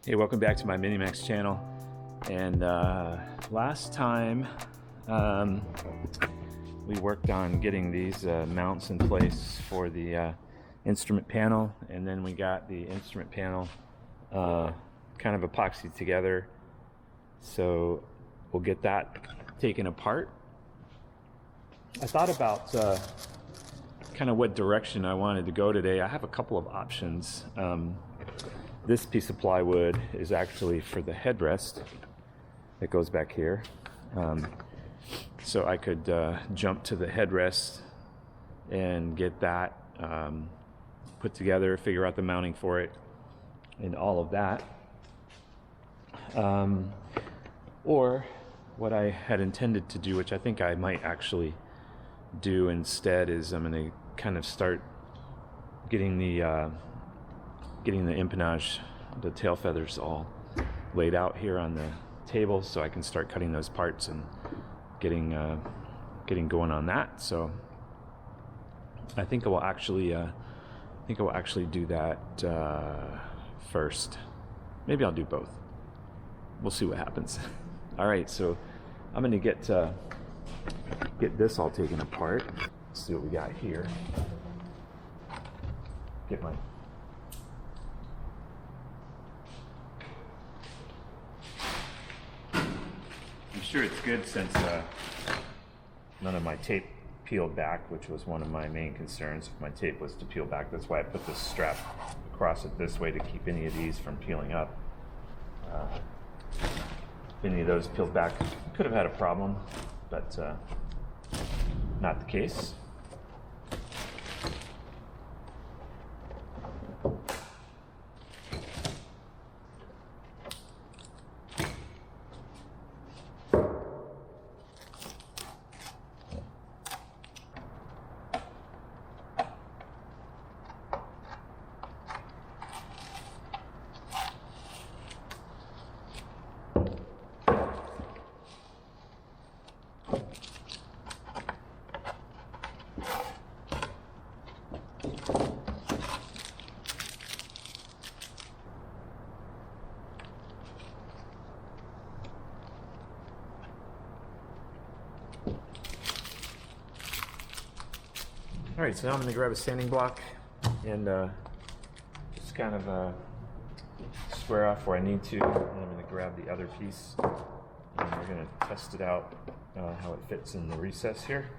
Hey, welcome back to my Minimax channel. And last time we worked on getting these mounts in place for the instrument panel, and then we got the instrument panel kind of epoxied together. So we'll get that taken apart. I thought about kind of what direction I wanted to go today. I have a couple of options. This piece of plywood is actually for the headrest that goes back here. So I could jump to the headrest and get that put together, figure out the mounting for it and all of that. Or what I had intended to do, which I think I might actually do instead, is I'm going to kind of start getting the empennage, the tail feathers all laid out here on the table, so I can start cutting those parts and getting going on that. So I think I will actually do that first. Maybe I'll do both. We'll see what happens. All right, so I'm going to get this all taken apart. Let's see what we got here. Get my I'm sure it's good since none of my tape peeled back, which was one of my main concerns. If my tape was to peel back, that's why I put this strap across it this way, to keep any of these from peeling up. If any of those peeled back, could have had a problem, but not the case. All right, so now I'm going to grab a sanding block and just kind of square off where I need to. And I'm going to grab the other piece, and we're going to test it out, how it fits in the recess here.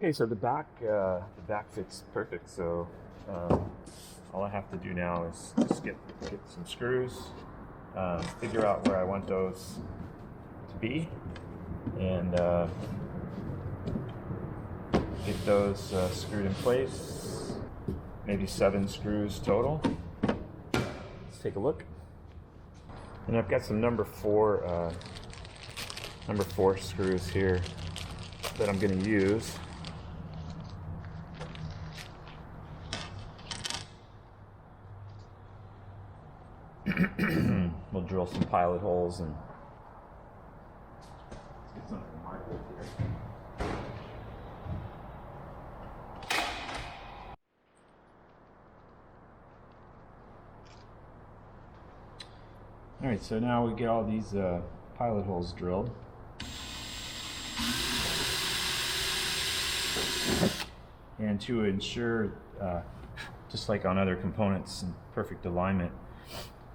Okay, so the back fits perfect. So all I have to do now is just get some screws, figure out where I want those to be, and get those screwed in place. Maybe 7 screws total. Let's take a look. And I've got some number 4 screws here that I'm going to use. We'll drill some pilot holes and get something marked here. All right, so now we get all these pilot holes drilled. And to ensure, just like on other components, in perfect alignment,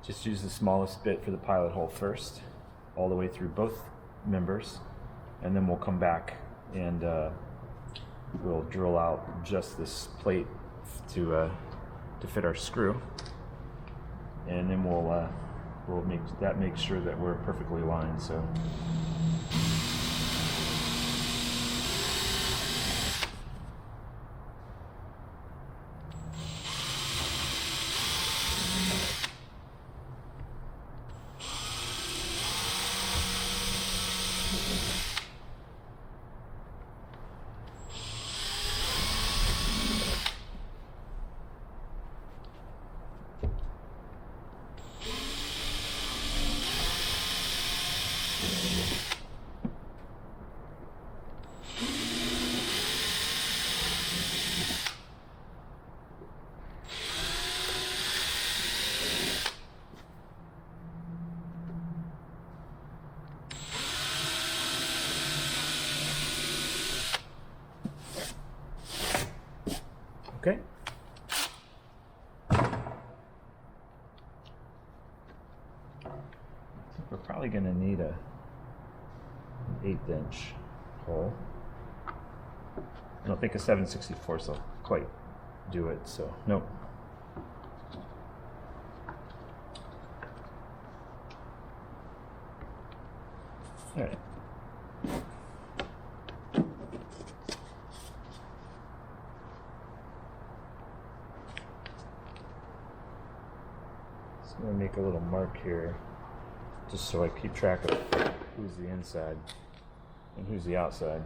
just use the smallest bit for the pilot hole first, all the way through both members, and then we'll come back and we'll drill out just this plate to fit our screw, and then we'll make sure that we're perfectly aligned. So. Okay. We're probably going to need an 1/8" hole. I don't think a 7/64 will quite do it, so nope. All right. I'm going to make a little mark here just so I keep track of who's the inside and who's the outside.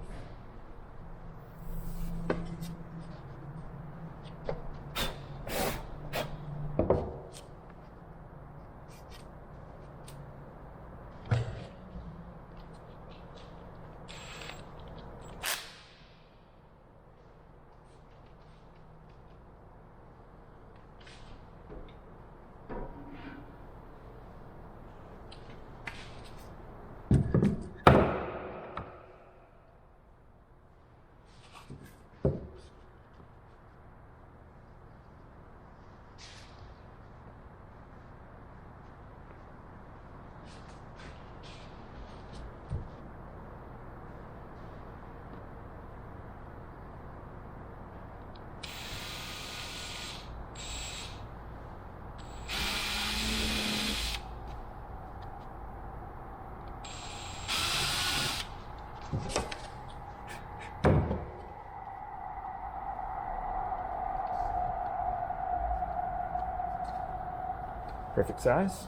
Perfect size.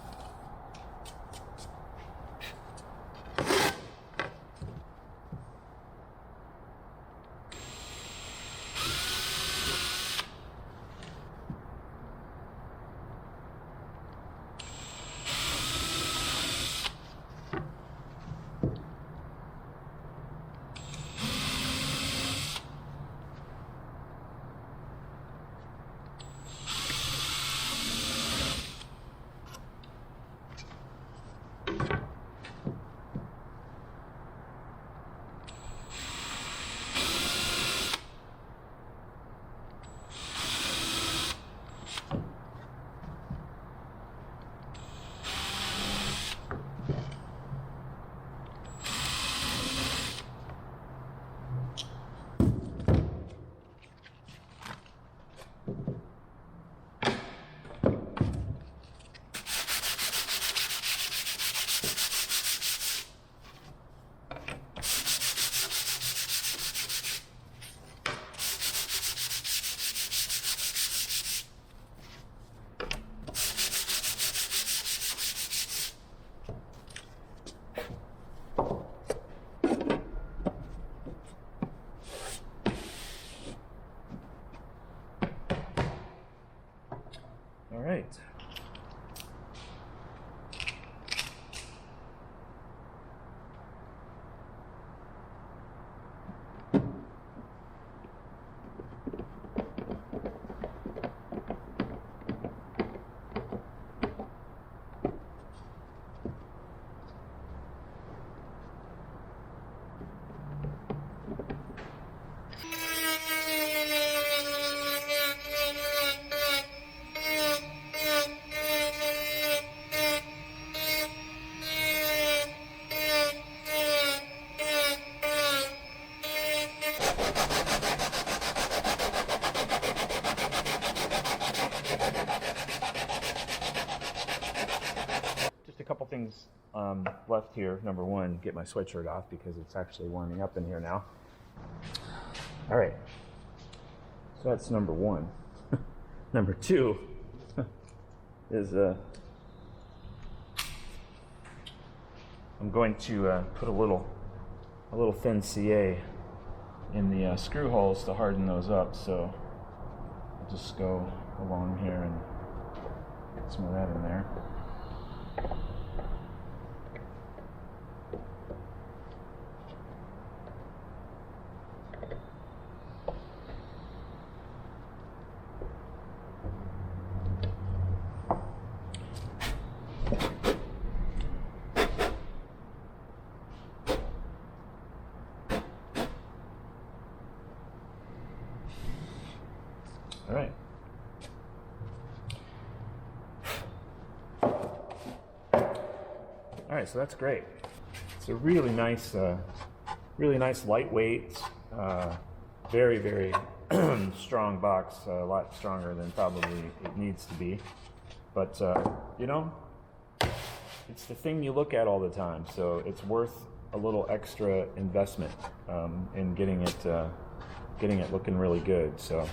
just a couple things left here. Number one, get my sweatshirt off because it's actually warming up in here now. All right, so that's number one. Number two is I'm going to put a little thin CA in the screw holes to harden those up. So I'll just go along here and get some of that in there. All right. All right, so that's great. It's a really nice lightweight, very, very strong box, a lot stronger than probably it needs to be. But, you know, it's the thing you look at all the time, so it's worth a little extra investment in getting it looking really good. So,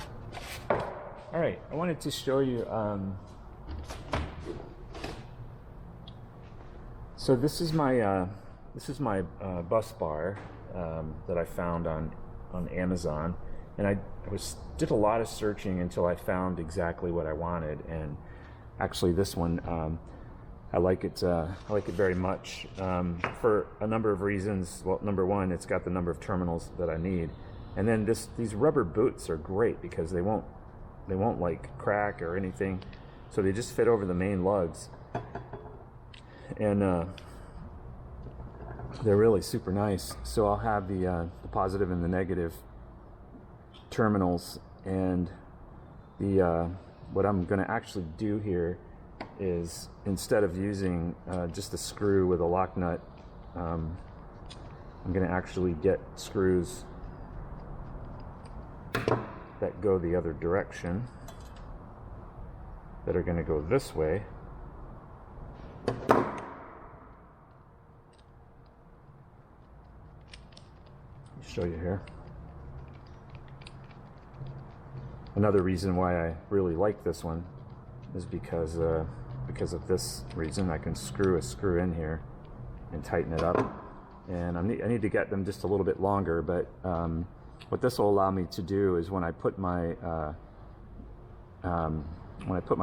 all right, I wanted to show you. So this is my bus bar that I found on Amazon, and I did a lot of searching until I found exactly what I wanted. And actually, this one I like it very much for a number of reasons. Well, number one, it's got the number of terminals that I need, and then these rubber boots are great because they won't like crack or anything, so they just fit over the main lugs. And they're really super nice. So I'll have the positive and the negative terminals, and what I'm going to actually do here is, instead of using just a screw with a lock nut, I'm going to actually get screws that go the other direction, that are going to go this way. Show you here. Another reason why I really like this one is because of this reason. I can screw a screw in here and tighten it up, and I need to get them just a little bit longer. But what this will allow me to do is, when I put my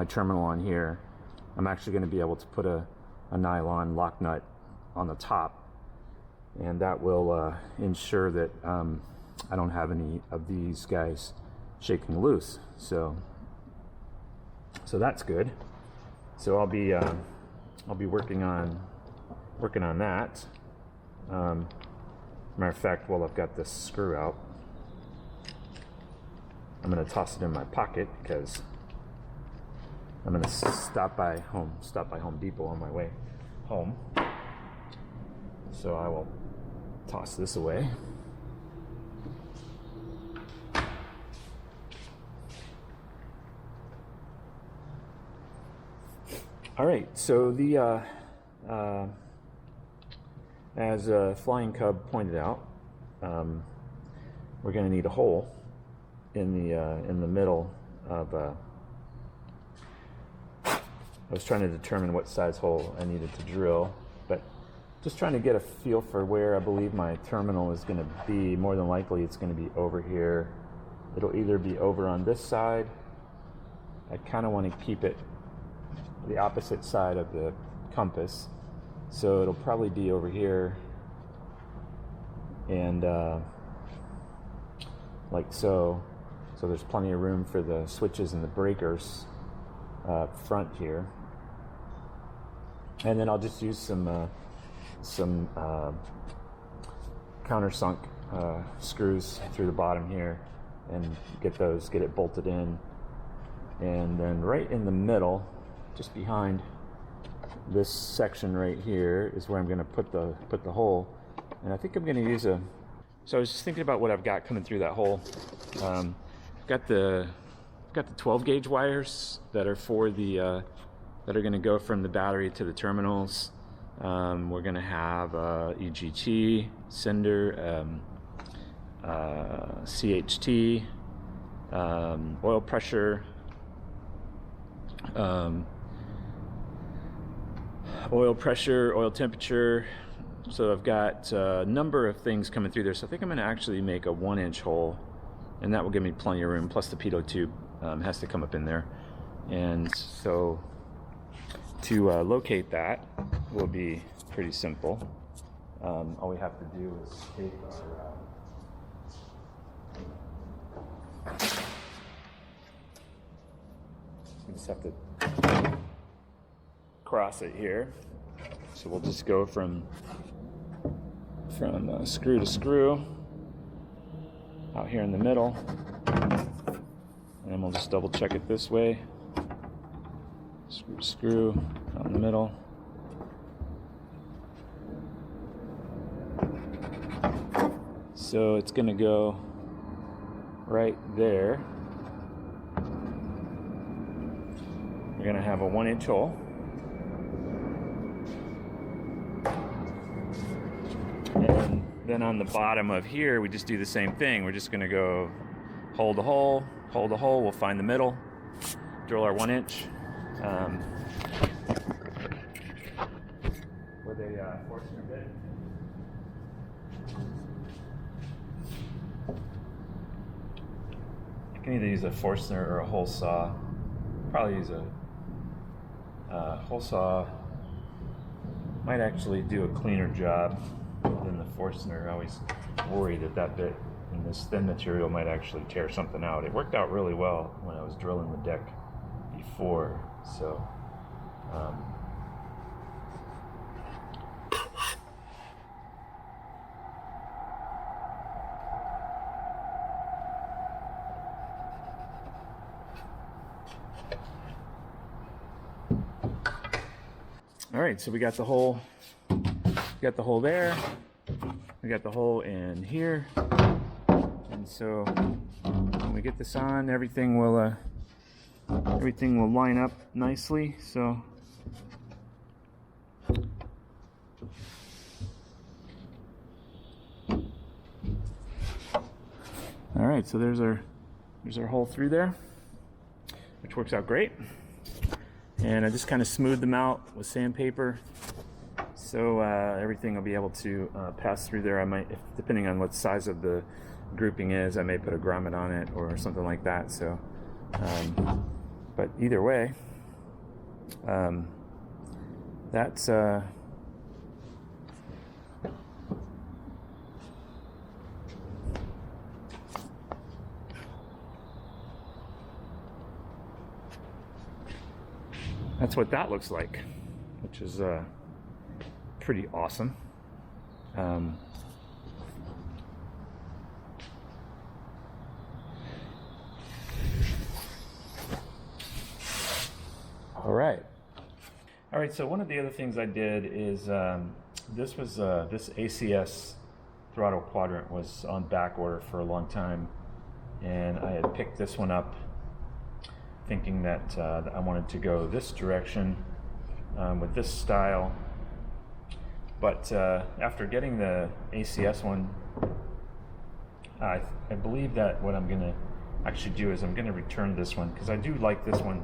terminal on here, I'm actually going to be able to put a nylon lock nut on the top. And that will ensure that I don't have any of these guys shaking loose. So that's good. So I'll be working on that. Matter of fact, while I've got this screw out, I'm going to toss it in my pocket because I'm going to stop by Home Depot on my way home. So I will toss this away. All right, so as Flying Cub pointed out, we're going to need a hole in the middle of. I was trying to determine what size hole I needed to drill, but just trying to get a feel for where I believe my terminal is going to be. More than likely, it's going to be over here. It'll either be over on this side. I kind of want to keep it the opposite side of the compass, so it'll probably be over here, and like so. So there's plenty of room for the switches and the breakers front here, and then I'll just use some countersunk screws through the bottom here and get it bolted in. And then right in the middle, just behind this section right here, is where I'm going to put the hole. And I think I'm going to use so I was just thinking about what I've got coming through that hole. Got the 12 gauge wires that are for the that are going to go from the battery to the terminals. We're going to have EGT, sender, CHT, oil pressure, oil temperature. So I've got a number of things coming through there. So I think I'm going to actually make a 1-inch hole, and that will give me plenty of room. Plus the pitot tube has to come up in there. And so to locate that will be pretty simple. All we have to do is take our we just have to cross it here. So we'll just go from screw to screw out here in the middle, and then we'll just double check it this way. Screw to screw out in the middle. So it's going to go right there. We're going to have a 1-inch hole. And then on the bottom of here, we just do the same thing. We're just going to go hold the hole, we'll find the middle, drill our 1-inch with a Forstner bit. I can either use a Forstner or a hole saw. Probably use a hole saw. Might actually do a cleaner job than the Forstner. I always worry that that bit in this thin material might actually tear something out. It worked out really well when I was drilling the deck before, so all right, so we got the hole. We got the hole there. We got the hole in here. And so when we get this on, everything will line up nicely. So all right, so there's our hole through there, which works out great. And I just kind of smoothed them out with sandpaper, so everything will be able to pass through there. I might, depending on what size of the grouping is, I may put a grommet on it or something like that. So, but either way, that's that's what that looks like, which is pretty awesome. All right, so one of the other things I did is this ACS throttle quadrant was on back order for a long time, and I had picked this one up thinking that I wanted to go this direction with this style. But after getting the ACS one, I believe that what I'm going to actually do is I'm going to return this one, because I do like this one.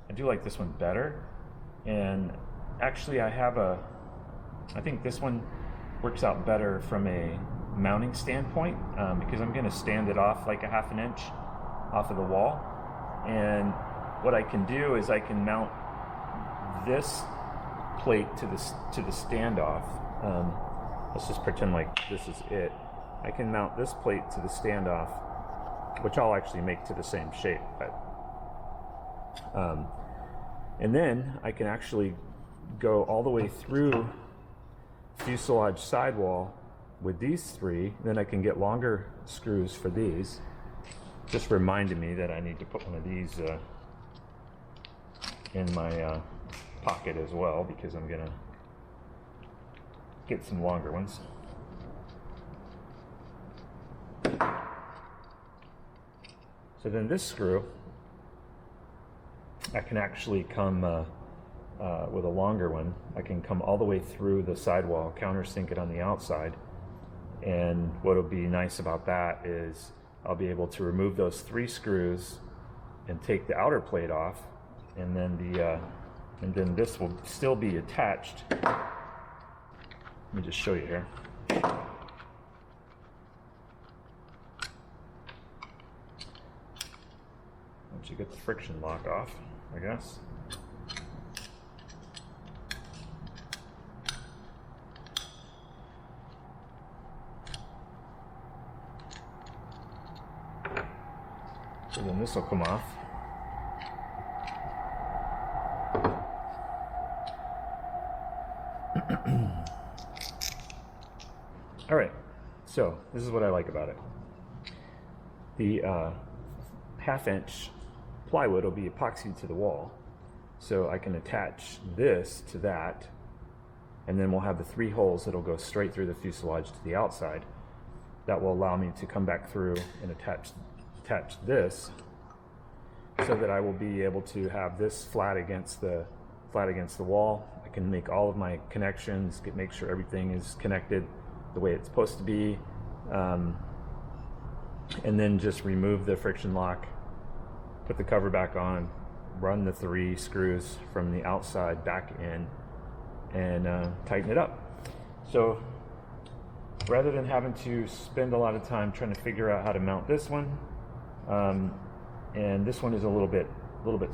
I do like this one better. And actually I think this one works out better from a mounting standpoint, because I'm going to stand it off like a 1/2 inch off of the wall. And what I can do is I can mount this plate to the standoff. Let's just pretend like this is it. I can mount this plate to the standoff, which I'll actually make to the same shape. But and then I can actually go all the way through fuselage sidewall with these three. Then I can get longer screws for these. Just reminded me that I need to put one of these in my pocket as well, because I'm gonna get some longer ones. So then this screw, I can actually come with a longer one, I can come all the way through the sidewall, countersink it on the outside. And what'll be nice about that is I'll be able to remove those 3 screws and take the outer plate off, and then this will still be attached. Let me just show you here. Once you get the friction lock off, I guess. So then this will come off. All right, so this is what I like about it. The 1/2 inch plywood will be epoxied to the wall, so I can attach this to that, and then we'll have the 3 holes that'll go straight through the fuselage to the outside. That will allow me to come back through and attach this, so that I will be able to have this flat against the wall. I can make all of my connections, make sure everything is connected the way it's supposed to be, and then just remove the friction lock, put the cover back on, run the 3 screws from the outside back in, and tighten it up. So rather than having to spend a lot of time trying to figure out how to mount this one, and this one is a little bit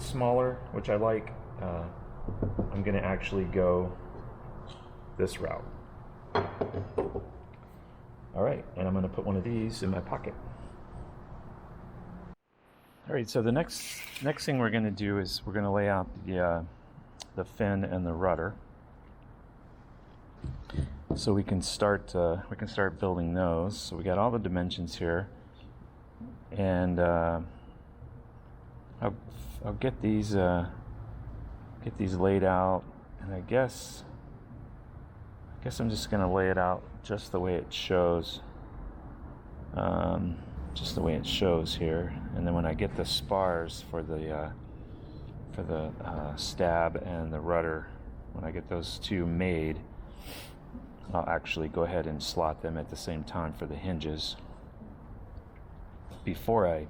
smaller, which I like, I'm going to actually go this route. All right, and I'm going to put one of these in my pocket. All right, so the next thing we're going to do is we're going to lay out the fin and the rudder, so we can start building those. So we got all the dimensions here, and I'll get these laid out, and I guess I'm just going to lay it out just the way it shows. Just the way it shows here, and then when I get the spars for the stab and the rudder, when I get those 2 made, I'll actually go ahead and slot them at the same time for the hinges before I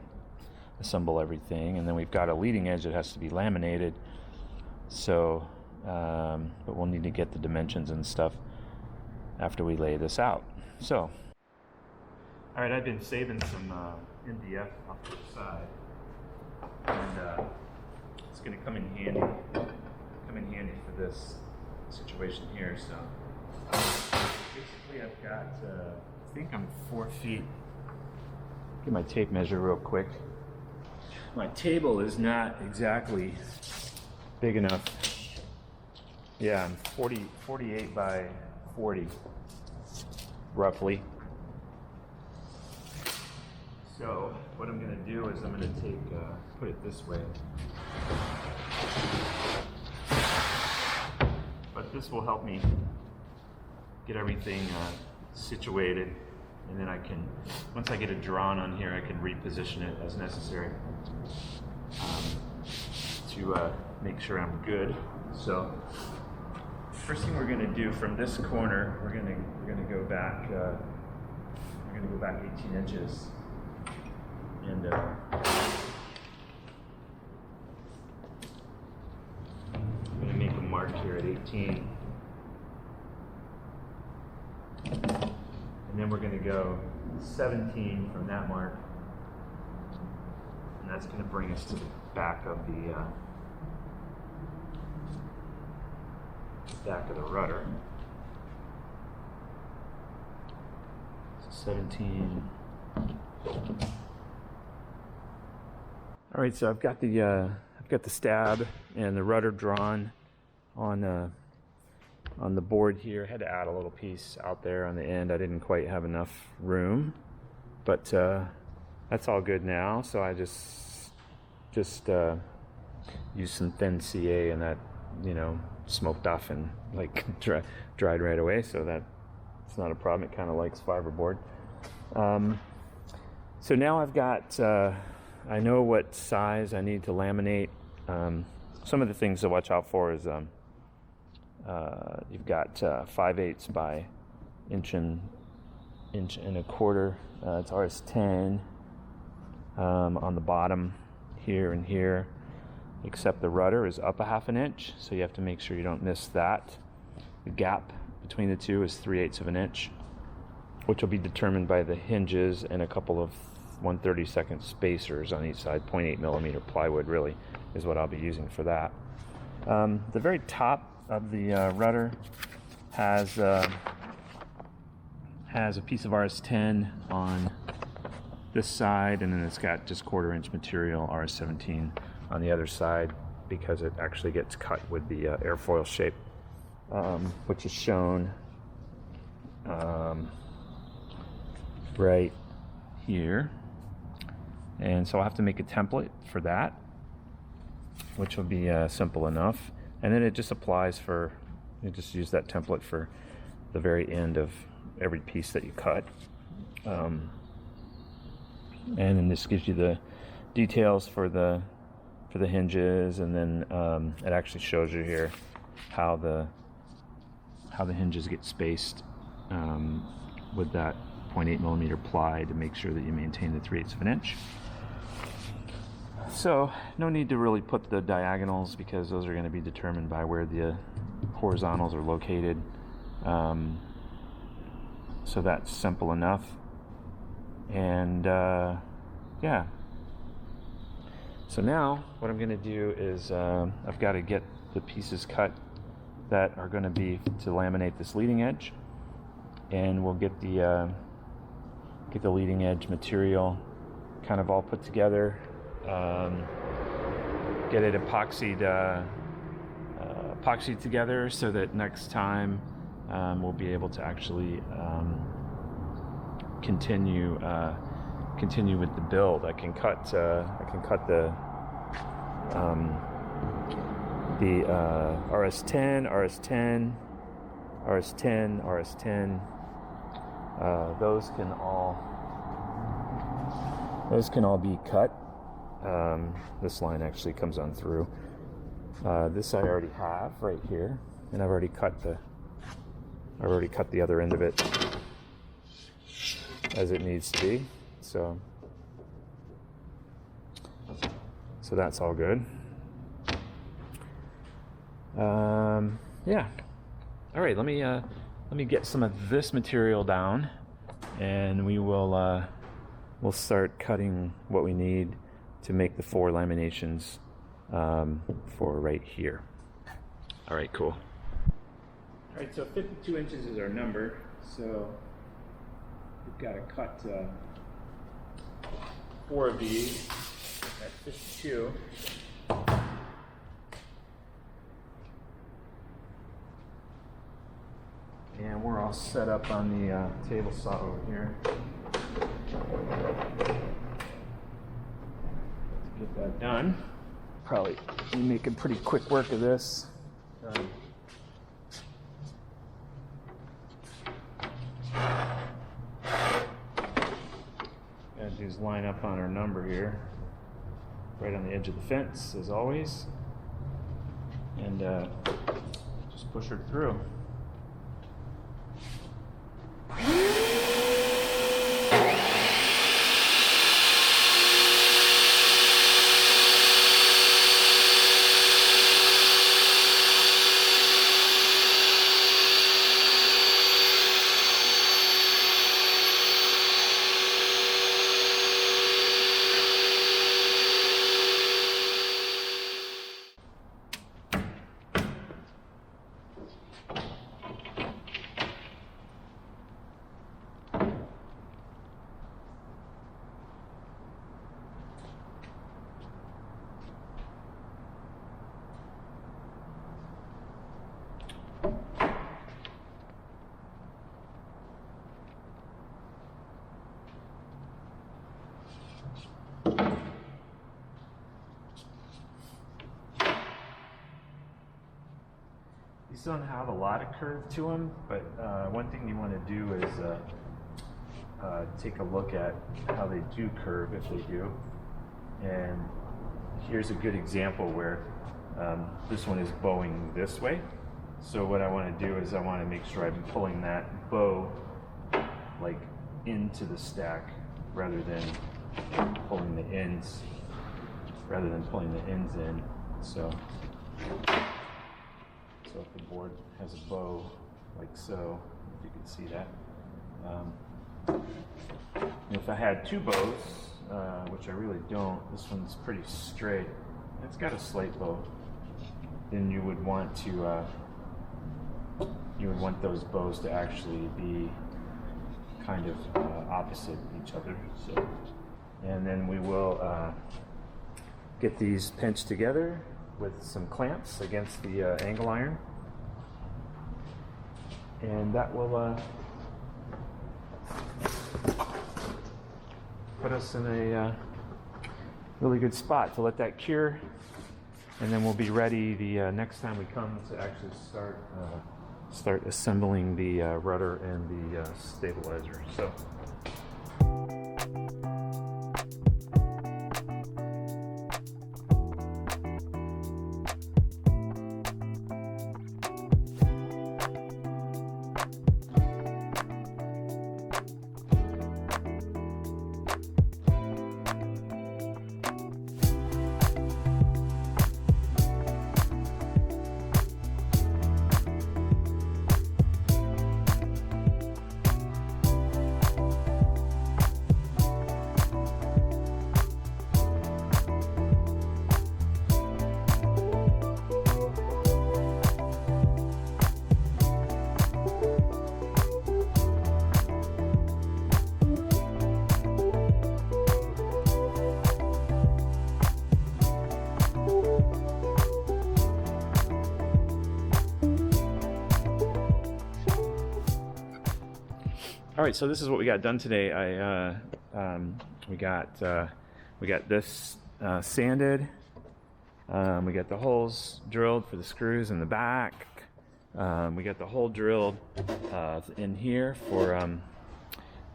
assemble everything. And then we've got a leading edge that has to be laminated, so but we'll need to get the dimensions and stuff after we lay this out. So all right, I've been saving some MDF off to the side, and it's going to come in handy for this situation here. So basically, I've got I think I'm 4 feet. Get my tape measure real quick. My table is not exactly big enough. Yeah, I'm 48 by 40, roughly. So what I'm going to do is I'm going to put it this way. But this will help me get everything situated, and then I can, once I get it drawn on here, I can reposition it as necessary to make sure I'm good. So first thing we're going to do from this corner, we're going to go back 18 inches. And I'm going to make a mark here at 18. And then we're going to go 17 from that mark. And that's going to bring us to the back of the rudder. So 17. All right, so I've got the stab and the rudder drawn on the board here. I had to add a little piece out there on the end. I didn't quite have enough room, but that's all good now. So I just used some thin CA, and that, you know, smoked off and like dried right away. So that it's not a problem. It kind of likes fiberboard. So now I've got. I know what size I need to laminate. Some of the things to watch out for is You've got 5/8 by inch and a quarter. It's RS10 on the bottom here and here, except the rudder is up a half an inch, so you have to make sure you don't miss that. The gap between the two is 3/8 of an inch, which will be determined by the hinges and a couple of 1/32 spacers on each side. 0.8 millimeter plywood really is what I'll be using for that. The very top of the rudder has a piece of RS10 on this side, and then it's got just 1/4 inch material RS17 on the other side, because it actually gets cut with the airfoil shape, which is shown right here. And so I'll have to make a template for that, which will be simple enough. And then it just applies for, you just use that template for the very end of every piece that you cut. And then this gives you the details for the hinges, and then it actually shows you here how the hinges get spaced with that 0.8 millimeter ply to make sure that you maintain the 3/8 of an inch. So no need to really put the diagonals, because those are going to be determined by where the horizontals are located. So that's simple enough. And yeah. So now what I'm going to do is I've got to get the pieces cut that are going to be to laminate this leading edge, and we'll get the leading edge material kind of all put together, get it epoxied together, so that next time we'll be able to actually continue with the build. I can cut the RS10, RS10, RS10, RS10. Those can all be cut. This line actually comes on through. This I already have right here, and I've already cut the other end of it as it needs to be. So that's all good. Yeah. All right. Let me get some of this material down, and we'll start cutting what we need to make the 4 laminations for right here. All right. Cool. All right. So 52 inches is our number. So we've got to cut 4 of these at 52. And we're all set up on the table saw over here. Let's get that done. Probably making pretty quick work of this. Gotta do is line up on our number here, right on the edge of the fence, as always, and just push her through. These don't have a lot of curve to them, but one thing you want to do is take a look at how they do curve, if they do. And here's a good example where this one is bowing this way. So what I want to do is I want to make sure I'm pulling that bow like into the stack rather than pulling the ends in. So if the board has a bow like so, if you can see that. If I had two bows, which I really don't, this one's pretty straight. It's got a slate bow. Then you would want those bows to actually be kind of opposite each other. So, and then we will get these pinched together with some clamps against the angle iron, and that will put us in a really good spot to let that cure, and then we'll be ready the next time we come to actually start assembling the rudder and the stabilizer. So. All right, so this is what we got done today. We got this sanded. We got the holes drilled for the screws in the back. We got the hole drilled in here for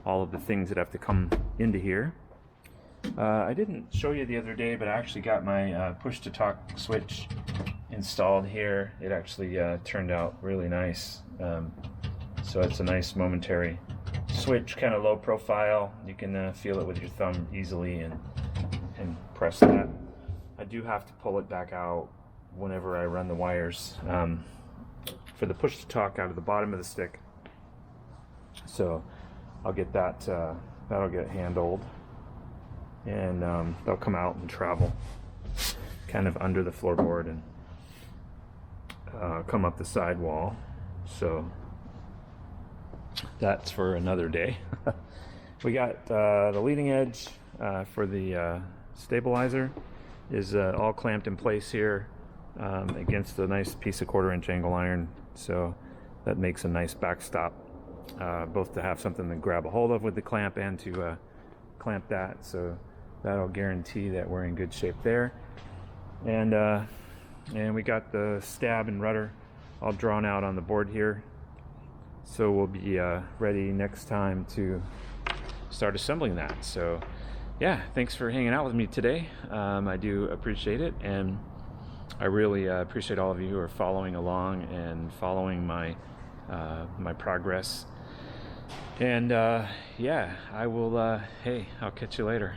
all of the things that have to come into here. I didn't show you the other day, but I actually got my push-to-talk switch installed here. It actually turned out really nice. So it's a nice momentary switch, kind of low profile. You can feel it with your thumb easily and press that. I do have to pull it back out whenever I run the wires for the push to talk out of the bottom of the stick. So I'll get that, that'll get handled, and they'll come out and travel kind of under the floorboard and come up the sidewall. So that's for another day. We got the leading edge for the stabilizer is all clamped in place here against a nice piece of 1/4-inch angle iron, so that makes a nice backstop, both to have something to grab a hold of with the clamp and to clamp that, so that'll guarantee that we're in good shape there. And we got the stab and rudder all drawn out on the board here. So we'll be ready next time to start assembling that. So yeah, thanks for hanging out with me today. I do appreciate it, and I really appreciate all of you who are following along and following my my progress. And yeah, I will, hey, I'll catch you later.